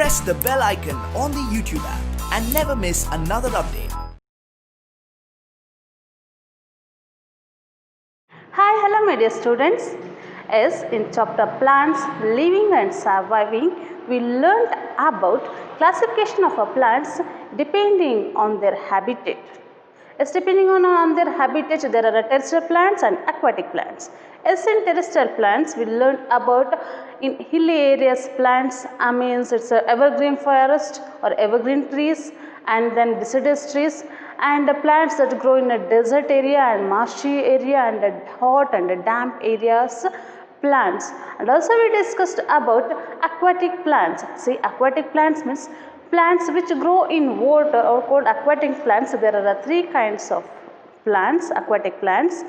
press the bell icon on the YouTube app and never miss another update. Hi, hello my dear students. As in chapter Plants Living and Surviving, we learned about classification of plants depending on their habitat. As depending on their habitat, there are terrestrial plants and aquatic plants. As in terrestrial plants, we learned about in hilly areas plants, means it's a evergreen forest or evergreen trees, and then deciduous trees, and the plants that grow in a desert area and marshy area and hot and damp areas plants. And also we discussed about aquatic plants. See, aquatic plants means plants which grow in water or called aquatic plants. There are three kinds of plants, aquatic plants: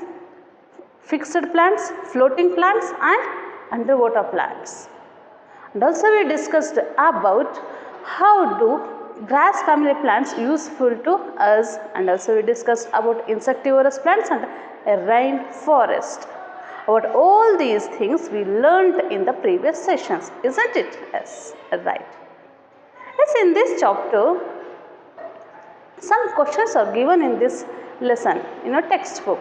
fixed plants, floating plants and underwater plants. And also we discussed about how do grass family plants useful to us, and also we discussed about insectivorous plants and a rainforest. About all these things we learned in the previous sessions, isn't it? Yes, right. Yes, in this chapter, some questions are given in this lesson in a textbook.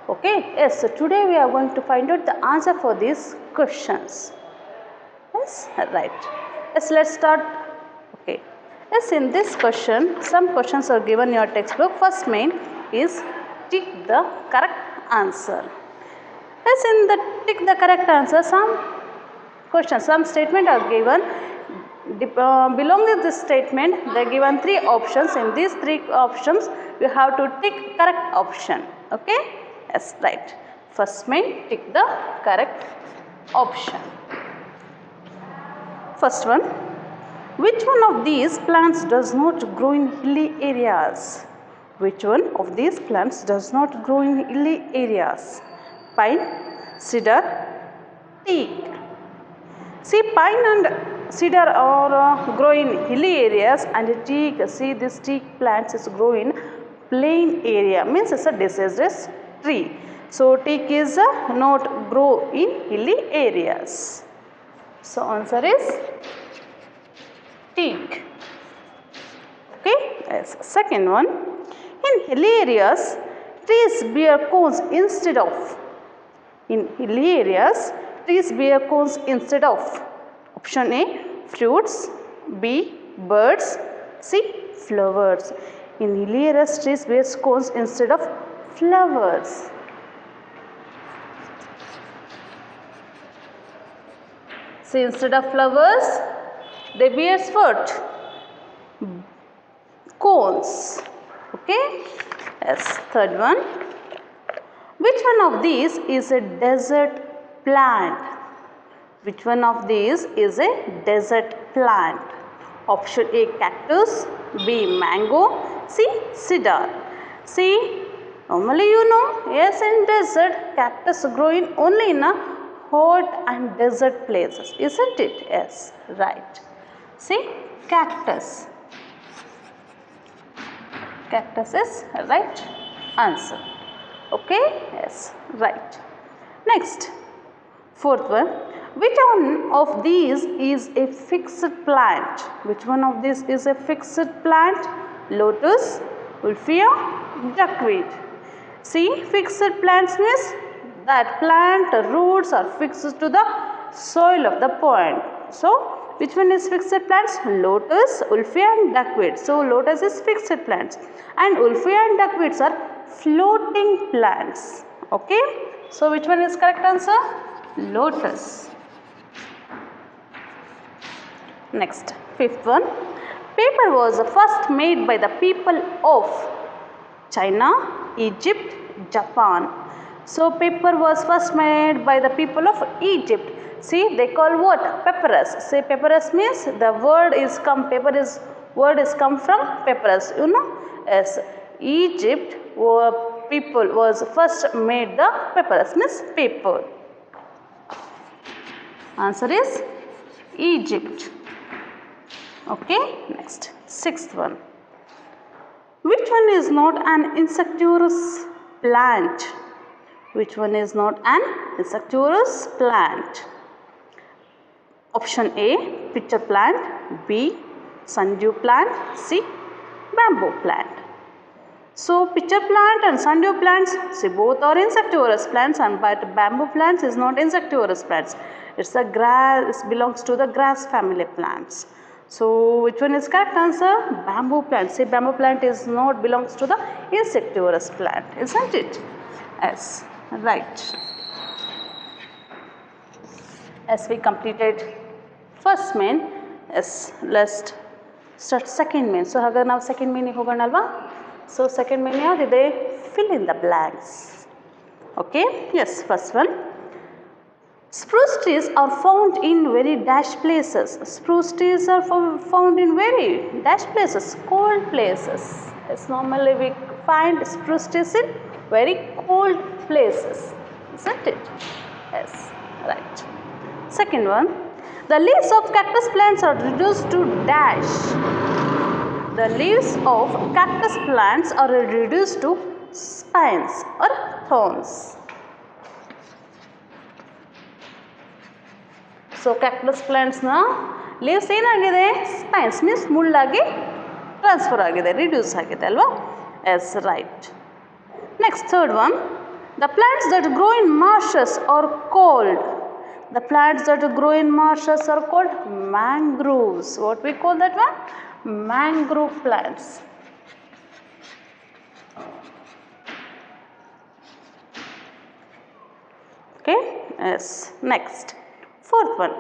Okay, yes, so today we are going to find out the answer for these questions. Yes, right. Yes, let's start. Okay. Yes, in this question, some questions are given in your textbook. First main is tick the correct answer. Yes, in the tick the correct answer, some questions, some statement are given. Belonging to this statement, they are given three options. In these three options, you have to tick correct option. Okay? Yes, right. First main, tick the correct option. First one, which one of these plants does not grow in hilly areas? Which one of these plants does not grow in hilly areas? Pine, cedar, teak. See, pine and cedar are grow in hilly areas, and teak, see this teak plants is grow in plain area, means it's a deciduous tree. So teak is not grow in hilly areas. So answer is teak. Okay, yes. Second one, in hilly areas, trees bear cones instead of. In hilly areas, trees bear cones instead of. Option A, fruits. B, birds. C, flowers. In hilly areas, trees bear cones instead of flowers. See, instead of flowers, they bear what? Cones. Okay. Yes. Third one. Which one of these is a desert plant? Which one of these is a desert plant? Option A, cactus. B, mango. C, cedar. See, normally you know, yes, in desert, cactus grow in only in a hot and desert places, isn't it? Yes, right. See, cactus. Cactus is right answer. Okay, yes, right. Next, fourth one. Which one of these is a fixed plant? Which one of these is a fixed plant? Lotus, Wolffia, duckweed. See, fixed plants means that plant roots are fixed to the soil of the pond. So, which one is fixed plants? Lotus, Wolffia and duckweed. So, lotus is fixed plants and Wolffia and duckweeds are floating plants. Okay. So, which one is correct answer? Lotus. Next, fifth one. Paper was first made by the people of China, Egypt, Japan. So, paper was first made by the people of Egypt. See, they call what? Papyrus. Say papyrus means the word is come, word is come from papyrus. You know, yes, Egypt people was first made the papyrus means paper. Answer is Egypt. Okay, next, sixth one. Which one is not an insectivorous plant? Which one is not an insectivorous plant? Option A, pitcher plant, B, sundew plant, C, bamboo plant. So pitcher plant and sundew plants, see both are insectivorous plants, and but bamboo plants is not insectivorous plants. It's a grass, it belongs to the grass family plants. So which one is correct answer? Bamboo plant. See, bamboo plant is not belongs to the insectivorous plant, isn't it? Yes, right. As we completed first main, yes, let's start second main. So hagar ನಾವು second main ಹೋಗೋಣ ಅಲ್ವಾ? So second main ಯಾವುದಿದೆ? Fill in the blanks. Okay, yes, first one. Spruce trees are found in very dash places. Spruce trees are found in very dash places, cold places. Yes, normally we find spruce trees in very cold places, isn't it? Yes, right. Second one, the leaves of cactus plants are reduced to dash. The leaves of cactus plants are reduced to spines or thorns. So cactus plants na leaves ಏನಾಗಿದೆ spines means ಮುಳ್ಳಾಗಿ transfer ಆಗಿದೆ, reduce ಆಗಿದೆ ಅಲ್ವಾ? Yes, right. Next, third one, the plants that grow in marshes are called. The plants that grow in marshes are called mangroves. What we call that one? Mangrove plants. Okay, yes. Next, fourth one,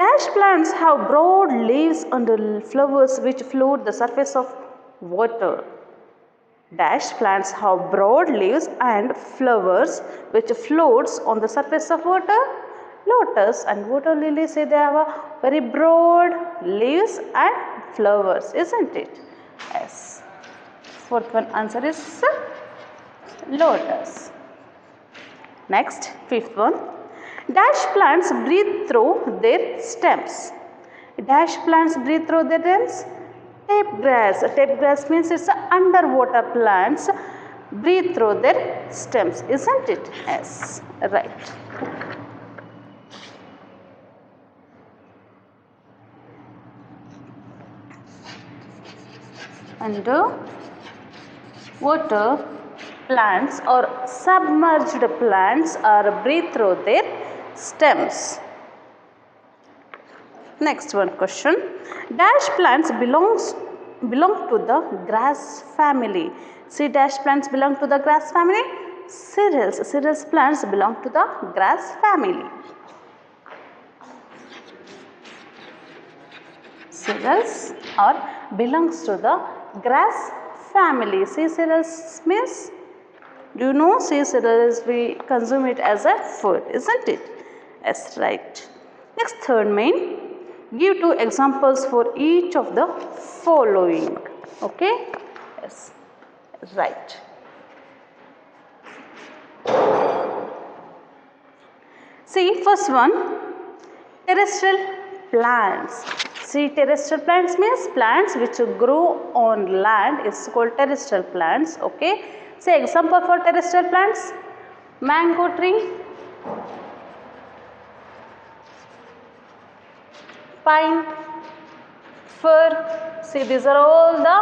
dash plants have broad leaves and flowers which float the surface of water. Dash plants have broad leaves and flowers which floats on the surface of water. Lotus and water lilies, say they have a very broad leaves and flowers, isn't it? Yes. Fourth one answer is lotus. Next, fifth one, dash plants breathe through their stems. Dash plants breathe through their stems. Tape grass. Tape grass means it's underwater plants breathe through their stems, isn't it? Yes, right. Underwater plants or submerged plants are breathe through their stems. Next one question, dash plants belong to the grass family. See, dash plants belong to the grass family. Cereals plants belong to the grass family. Cereals or belongs to the grass family. See, cereals means, do you know, see, cereals we consume it as a food, isn't it? Yes, right. Next, third main, give two examples for each of the following. Okay, yes, right. See, first one, terrestrial plants. See, terrestrial plants means plants which grow on land is called terrestrial plants. Okay, say example for terrestrial plants, mango tree, pine, fir. See, these are all the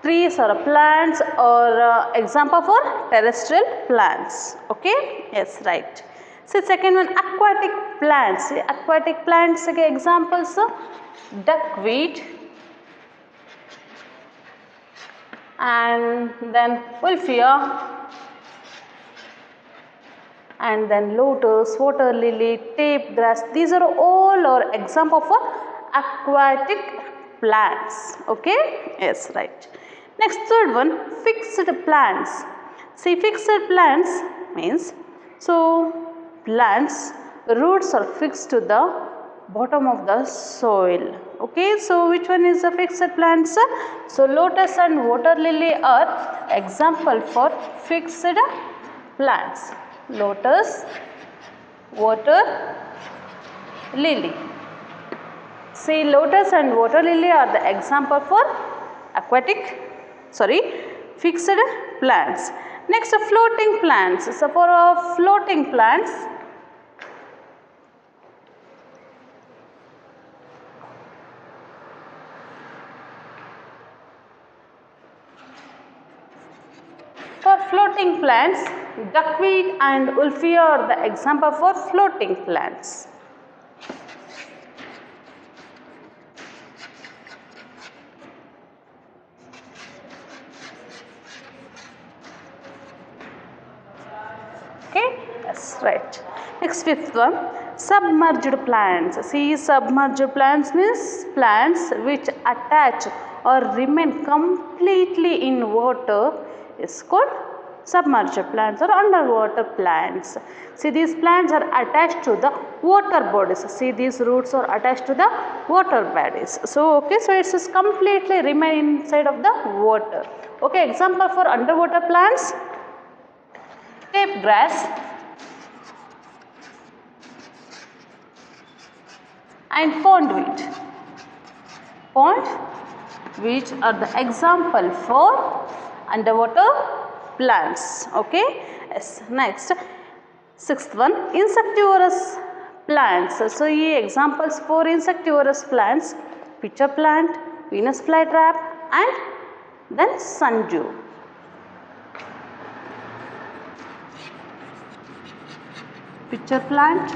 trees or plants or example for terrestrial plants. Okay, yes, right. See, second one, aquatic plants. See, aquatic plants again examples, duckweed and then wolfia and then lotus, water lily, tape grass. These are all our example for aquatic plants. Okay, yes, right. Next, third one, fixed plants. See, fixed plants means, so plants roots are fixed to the bottom of the soil. Okay, so which one is the fixed plants? So lotus and water lily are example for fixed plants. Lotus, water lily. See, lotus and water lily are the example for fixed plants. Next, floating plants. So for floating plants, floating plants. Duckweed and Ulfia are the example for floating plants. Okay, yes, right. Next, fifth one, submerged plants. See, submerged plants means plants which attach or remain completely in water is called submerged plants or underwater plants. See, these plants are attached to the water bodies. See, these roots are attached to the water bodies. So, okay, so it is completely remain inside of the water. Okay, example for underwater plants, tape grass and pondweed. Pondweed are the example for underwater plants. Okay, yes. Next, sixth one, insectivorous plants. So, ye examples for insectivorous plants, pitcher plant, Venus flytrap and then sundew. Pitcher plant,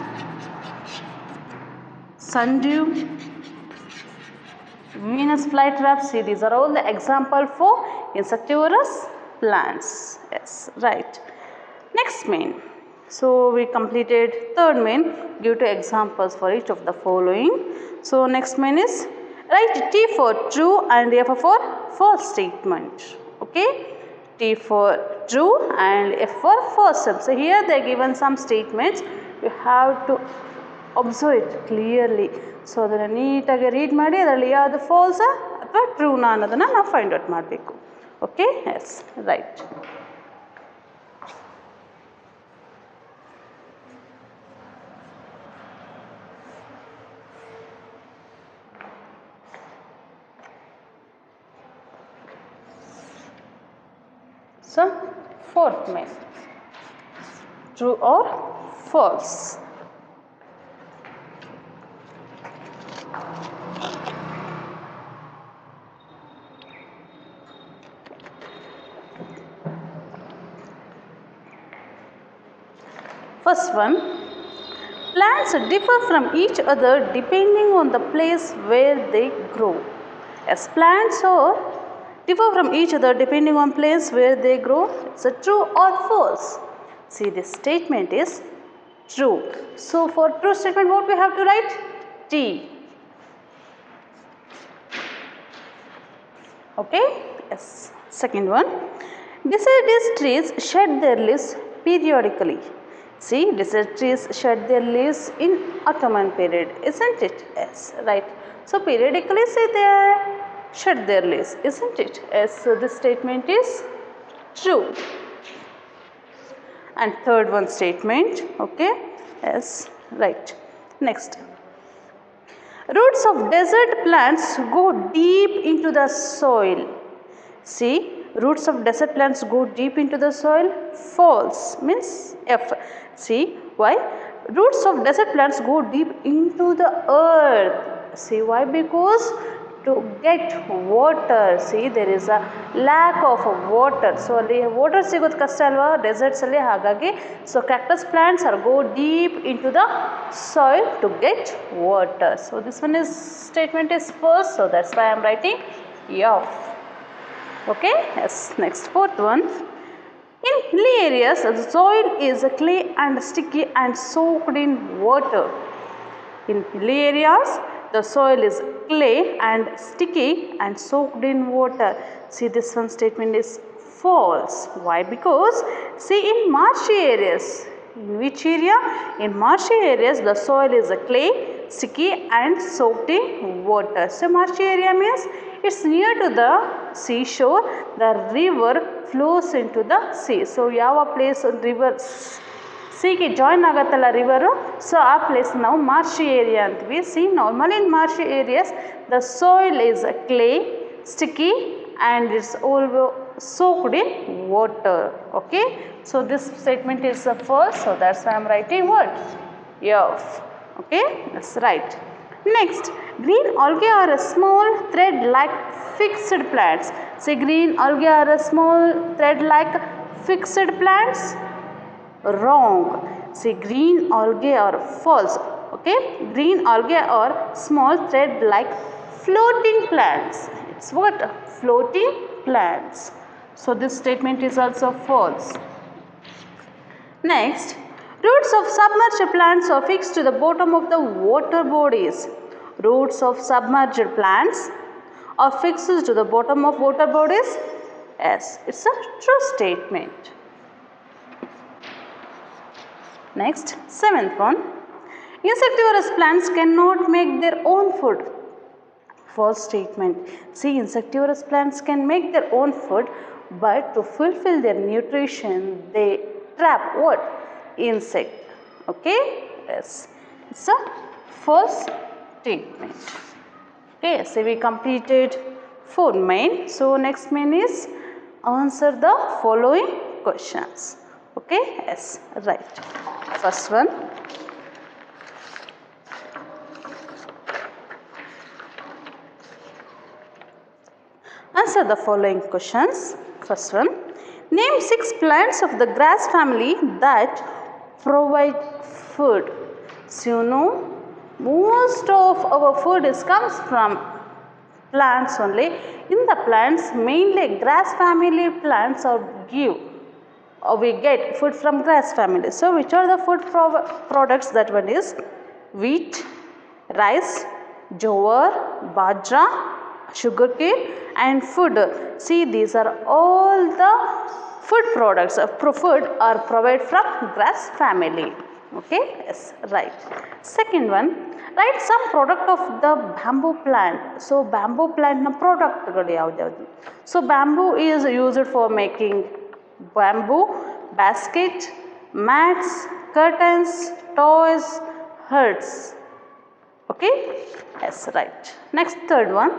sundew, Venus flytrap. See, these are all the example for insectivorous plants. Yes, right. Next main. So, we completed third main. Give two examples for each of the following. So, next main is write T for true and F for false statement. Okay. T for true and F for false. So, here they are given some statements. You have to observe it clearly. So, ಅದನ್ನು ನೀಟಾಗಿ read ಮಾಡಿ ಅದರಲ್ಲಿ ಯಾವುದು falls ಅಥವಾ ಟ್ರೂನಾ ಅನ್ನೋದನ್ನು ನಾವು find out ಮಾಡಬೇಕು. Okay, yes, right. So, fourth main, true or false. First one, plants differ from each other depending on the place where they grow. Yes, plants differ from each other depending on place where they grow. It's a true or false. See, this statement is true. So, for true statement, what we have to write? T. Okay, yes. Second one, deciduous trees shed their leaves periodically. See, deciduous trees shed their leaves in autumn period, isn't it? Yes, right. So, periodically say they shed their leaves, isn't it? Yes, so this statement is true. And third one statement, okay, yes, right. Next, roots of desert plants go deep into the soil. See, roots of desert plants go deep into the soil. False means F. See, why? Roots of desert plants go deep into the earth. See, why? Because to get water. See, there is a lack of water. So, ಅಲ್ಲಿ water ಸಿಗೋದು ಕಷ್ಟ ಅಲ್ವಾ deserts ಅಲ್ಲಿ, ಹಾಗಾಗಿ so cactus plants are go deep into the soil to get water. So, this one is statement is first. So, that's why I am writing F. Okay, yes. Next, fourth one. In hilly areas, the soil is clay and sticky and soaked in water. In hilly areas, the soil is clay and sticky and soaked in water. See, this one statement is false. Why? Because see, in marshy areas, in which area? In marshy areas, the soil is clay, sticky and soaked in water. So, marshy area means it's near to the seashore. The river flows into the sea. So, ಯಾವ place river seaಗೆ join ಆಗುತ್ತಲ್ಲ river, so ಆ place ನಾವು marshy area ಅಂತೀವಿ. See, normally in marshy areas the soil is clay, sticky and it's all soaked in water. Okay, so this statement is false. So that's why I am writing what? F. Okay, that's right. Next, green algae are a small thread like fixed plants. Say, green algae are a small thread like fixed plants? Wrong. See, green algae are false. Okay, green algae are small thread like floating plants. It's what? Floating plants. So this statement is also false. Next, roots of submerged plants are fixed to the bottom of the water bodies. Roots of submerged plants are fixed to the bottom of water bodies. Yes, it's a true statement. Next, seventh one. Insectivorous plants cannot make their own food. False statement. See, insectivorous plants can make their own food, but to fulfill their nutrition, they trap what? Insect. Okay? Yes. It's a false statement. Okay, so we completed 4 main. So next main is answer the following questions. Okay? Yes, right. First one. Answer the following questions. First one. Name 6 plants of the grass family that provide food. So you know, most of our food comes from plants only. In the plants, mainly grass family plants are we get food from grass family. So which are the food products? That one is wheat, rice, jowar, bajra, sugarcane and food. See, these are all the food products. Food are provided from grass family. Okay, yes, right. Second one, write some product of the bamboo plant. So bamboo plant na product ಗಳು ಯಾವ್ದು? So bamboo is used for making bamboo basket, mats, curtains, toys, huts. Okay, yes, right. Next, third one.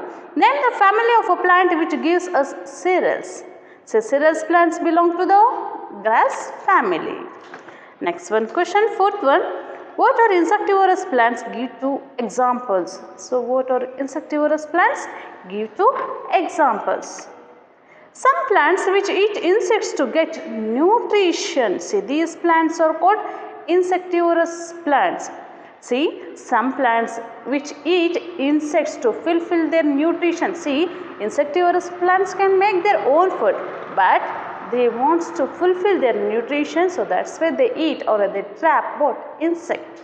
Name the family of a plant which gives us cereals. So cereals plants belong to the grass family. Next one question, fourth one. What are insectivorous plants? Give 2 examples. So what are insectivorous plants? Give 2 examples. Some plants which eat insects to get nutrition. See, these plants are called insectivorous plants. See, some plants which eat insects to fulfill their nutrition. See, insectivorous plants can make their own food, but they want to fulfill their nutrition, so that's why they eat or they trap what? Insect.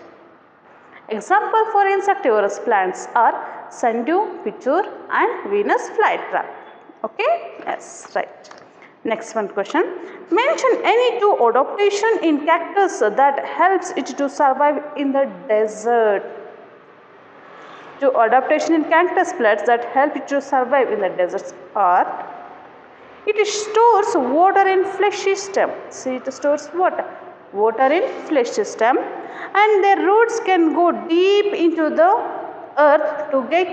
Example for insectivorous plants are sundew, pitcher and Venus flytrap. Okay? Yes, right. Next one question. Mention any 2 adaptation in cactus that helps it to survive in the desert. 2 adaptation in cactus plants that help it to survive in the deserts are: it stores water in fleshy stem. See, it stores water. Water in fleshy stem, and their roots can go deep into the earth to get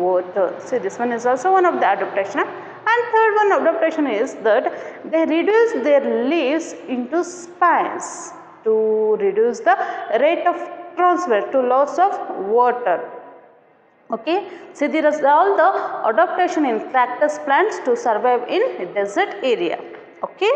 water. See, this one is also one of the adaptation. And third one adaptation is that they reduce their leaves into spines to reduce the rate of transfer to loss of water. Okay, so there is all the adaptation in cactus plants to survive in desert area. Okay,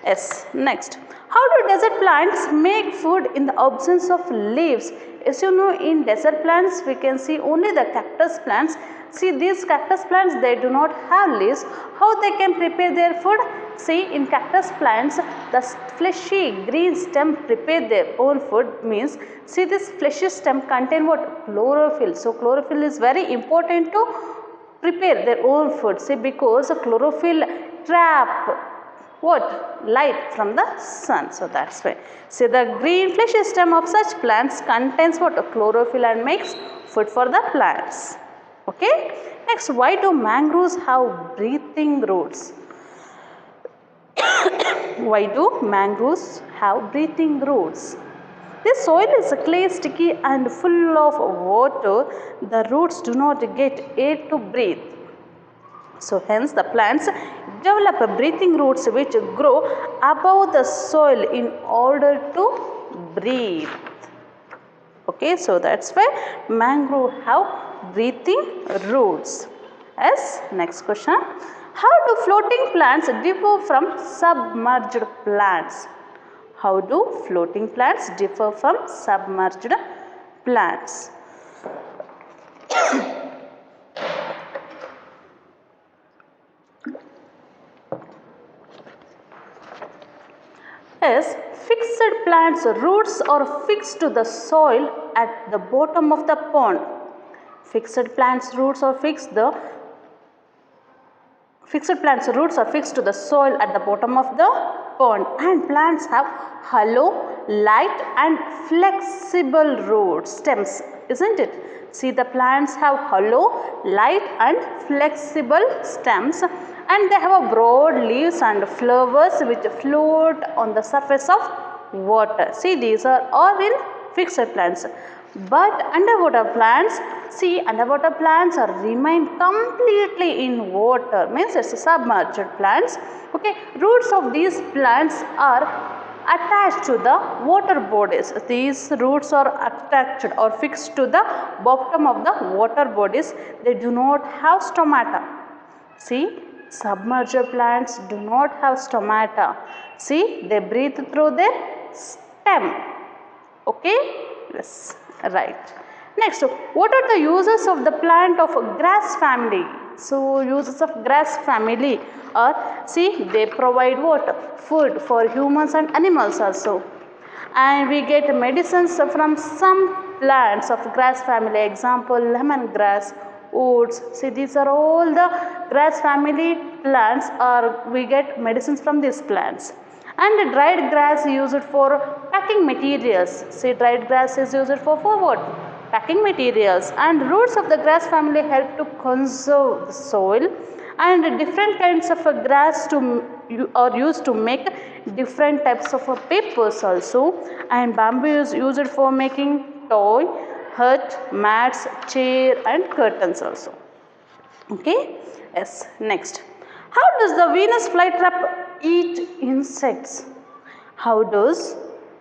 yes. Next, how do desert plants make food in the absence of leaves? As you know, in desert plants we can see only the cactus plants. See, these cactus plants, they do not have leaves. How they can prepare their food? See, in cactus plants, the fleshy green stem prepare their own food. Means, see, this fleshy stem contain what? Chlorophyll. So chlorophyll is very important to prepare their own food. See, because chlorophyll trap what? Light from the sun. So that's why. See, the green fleshy stem of such plants contains what? Chlorophyll and makes food for the plants. Okay. Next, why do mangroves have breathing roots? Why do mangroves have breathing roots? This soil is clay, sticky and full of water. The roots do not get air to breathe. So hence the plants develop breathing roots which grow above the soil in order to breathe. Okay, so that's why mangrove have breathing roots. Yes, next question. How do floating plants differ from submerged plants? How do floating plants differ from submerged plants? Yes, fixed plants' roots are fixed to the soil at the bottom of the pond. Fixed plants' roots are fixed to the soil at the bottom of the pond, and plants have hollow, light and flexible root stems, isn't it? See, the plants have hollow, light and flexible stems, and they have a broad leaves and flowers which float on the surface of water. See, these are all in fixed plants. But underwater plants, see, underwater plants are remain completely in water, means it's submerged plants. Okay, roots of these plants are attached to the water bodies. These roots are attached or fixed to the bottom of the water bodies. They do not have stomata. See, submerged plants do not have stomata. See, they breathe through their stem. Okay, yes, right. Next, what are the uses of the plant of grass family? So, uses of grass family are, see, they provide what? Food for humans and animals also. And we get medicines from some plants of grass family. Example, lemongrass, oats. See, these are all the grass family plants, or we get medicines from these plants. And dried grass used for packing materials. See, dried grass is used for what? Packing materials. And roots of the grass family help to conserve the soil, and different kinds of grass are used to make different types of papers also, and bamboo is used for making toy, hut, mats, chair and curtains also. Okay, yes. Next, how does the Venus flytrap eat insects? How does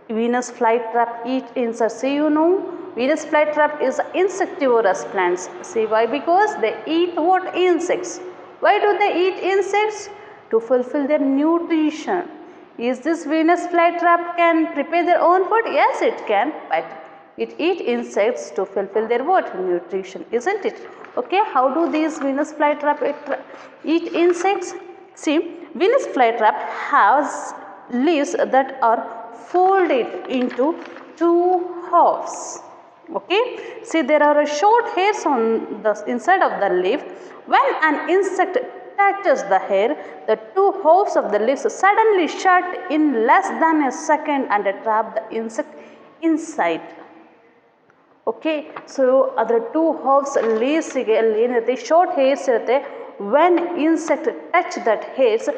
Venus flytrap eat insects? See, you know, Venus flytrap is insectivorous plants. See why? Because they eat what? Insects. Why do they eat insects? To fulfill their nutrition. Is this Venus flytrap can prepare their own food? Yes, it can, but it eat insects to fulfill their what? Nutrition, isn't it? Okay, how do these Venus flytrap eat insects? See, Venus flytrap has leaves that are folded into two halves. Okay, see, there are short hairs on the inside of the leaf. When an insect touches the hair, the two halves of the leaves suddenly shut in less than a second and trap the insect inside. Okay, so other two halves leaves short hairs when insect touch that hairs,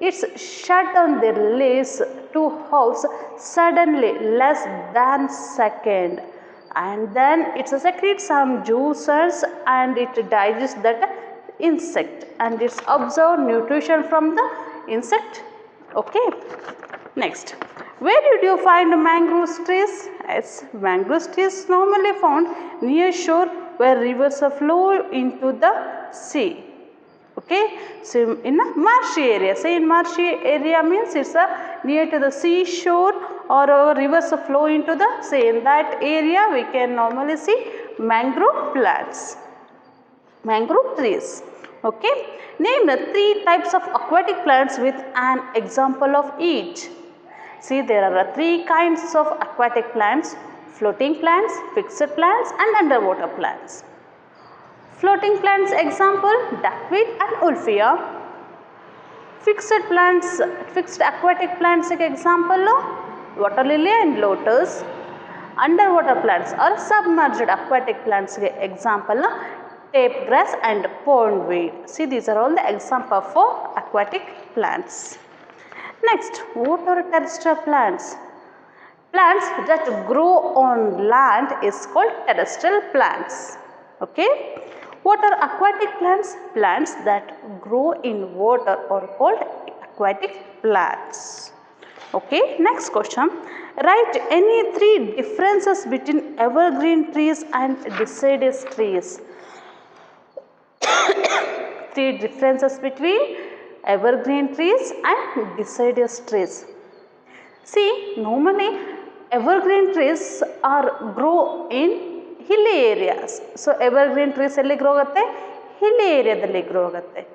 it's shut on their leaves two halves suddenly less than second, and then it secretes some juices and it digests that insect and it's absorb nutrition from the insect. Okay, next, where did you find mangrove trees? Yes, mangrove trees normally found near shore where rivers flow into the sea. Okay, so in a marshy area, say in marshy area means it's near to the seashore or rivers flow into the sea. In that area we can normally see mangrove plants, mangrove trees. Okay, name the three types of aquatic plants with an example of each. See, there are three kinds of aquatic plants: floating plants, fixed plants and underwater plants. Floating plants example, duckweed and Wolffia. Fixed plants, fixed aquatic plants example, water lily and lotus. Underwater plants or submerged aquatic plants example, tape grass and pondweed. See, these are all the examples for aquatic plants. Next, what are terrestrial plants? Plants that grow on land is called terrestrial plants. Okay. What are aquatic plants? Plants that grow in water are called aquatic plants. Okay, next question. Write any three differences between evergreen trees and deciduous trees. Three differences between evergreen trees and deciduous trees. See, normally evergreen trees are grow in hilly areas. So evergreen trees elli grow agutte? Hilly area dalli grow agutte.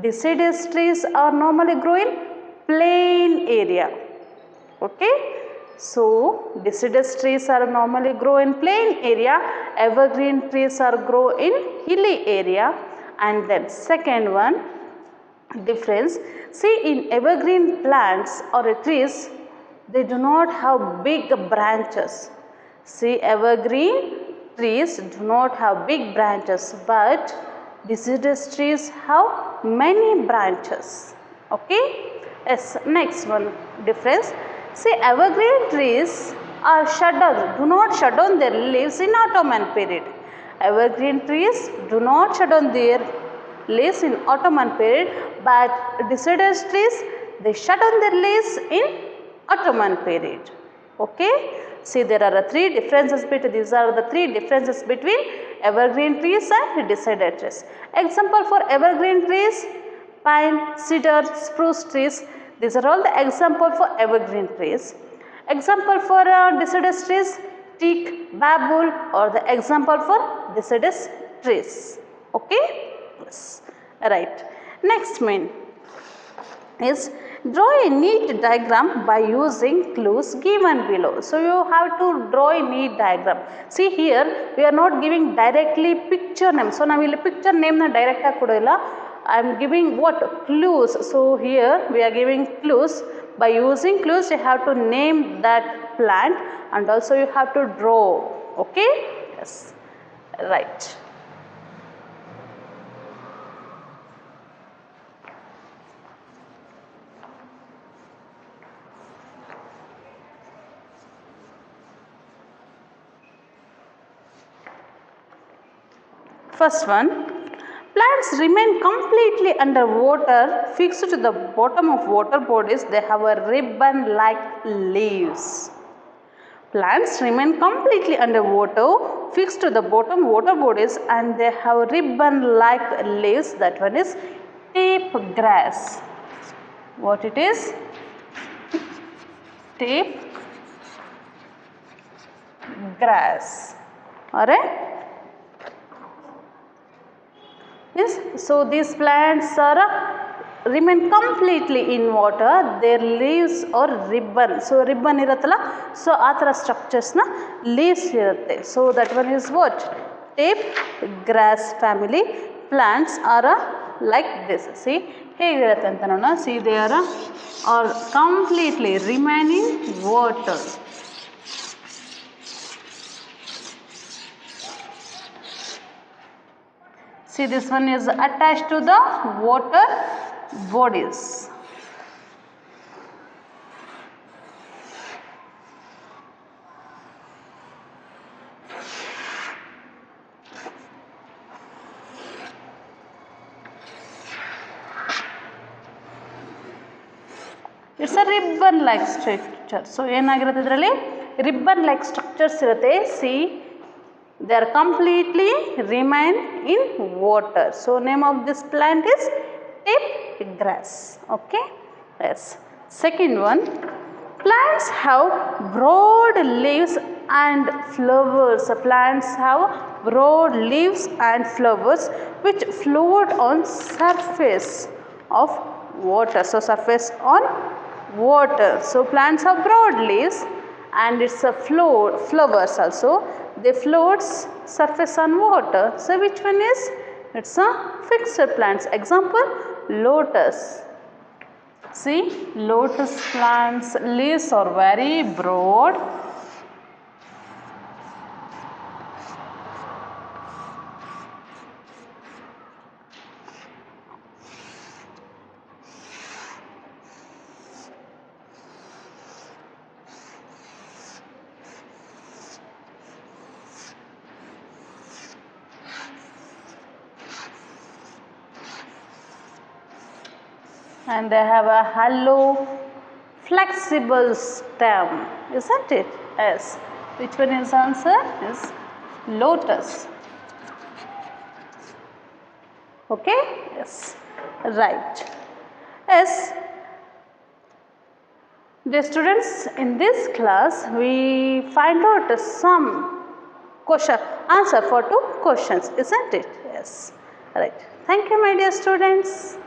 Deciduous trees are normally grow in plain area. Okay? So deciduous trees are normally grow in plain area, evergreen trees are grow in hilly area. And then second one difference, see in evergreen plants or trees, they do not have big branches. See, evergreen trees do not have big branches, but deciduous trees have many branches. Okay? Yes, next one difference. See, evergreen trees are do not shut down their leaves in autumn and period. Evergreen trees do not shut down their leaves in autumn and period, but deciduous trees, they shut down their leaves in autumn and period. Okay? See, there are three differences between, these are the three differences between evergreen trees and deciduous trees. Example for evergreen trees, pine, cedar, spruce trees. These are all the example for evergreen trees. Example for deciduous trees, teak, babul, or the example for deciduous trees. Okay? Yes. Right. Next main is draw a neat diagram by using clues given below. So you have to draw a neat diagram. See here, we are not giving directly picture name. So now we will picture name na direct kodilla. I am giving what? Clues. So here we are giving clues. By using clues, you have to name that plant and also you have to draw. Okay? Yes. Right. First one, plants remain completely underwater, fixed to the bottom of water bodies. They have a ribbon like leaves. Plants remain completely underwater, fixed to the bottom water bodies, and they have ribbon like leaves. That one is tape grass. What it is? Tape grass. Alright? Yes, so these plants are remain completely in water, their leaves or ribbon. So ribbon iratala, so athara structures na leaves irutte. So that one is what? Tape grass family. Plants are like this. See, hegirutte anta nodona. See, they are completely remain in water. See, this one is attached to the water bodies. It's a ribbon like structure. So, ಏನಾಗಿರುತ್ತೆ ಇದರಲ್ಲಿ ribbon like structures ಇರುತ್ತೆ. See, they are completely remain in water. So name of this plant is tape grass. Okay? Yes. Second one, plants have broad leaves and flowers. Plants have broad leaves and flowers which float on surface of water. So surface on water. So plants have broad leaves and it's a flowers also. They floats surface on water. So which one is? It's a fixed plants. Example, lotus. See, lotus plants leaves are very broad. And they have a hollow, flexible stem, isn't it? Yes. Which one is answer? Is lotus. Okay? Yes. Right. Yes, dear students, in this class we find out some answer for two questions, isn't it? Yes, right. Thank you, my dear students.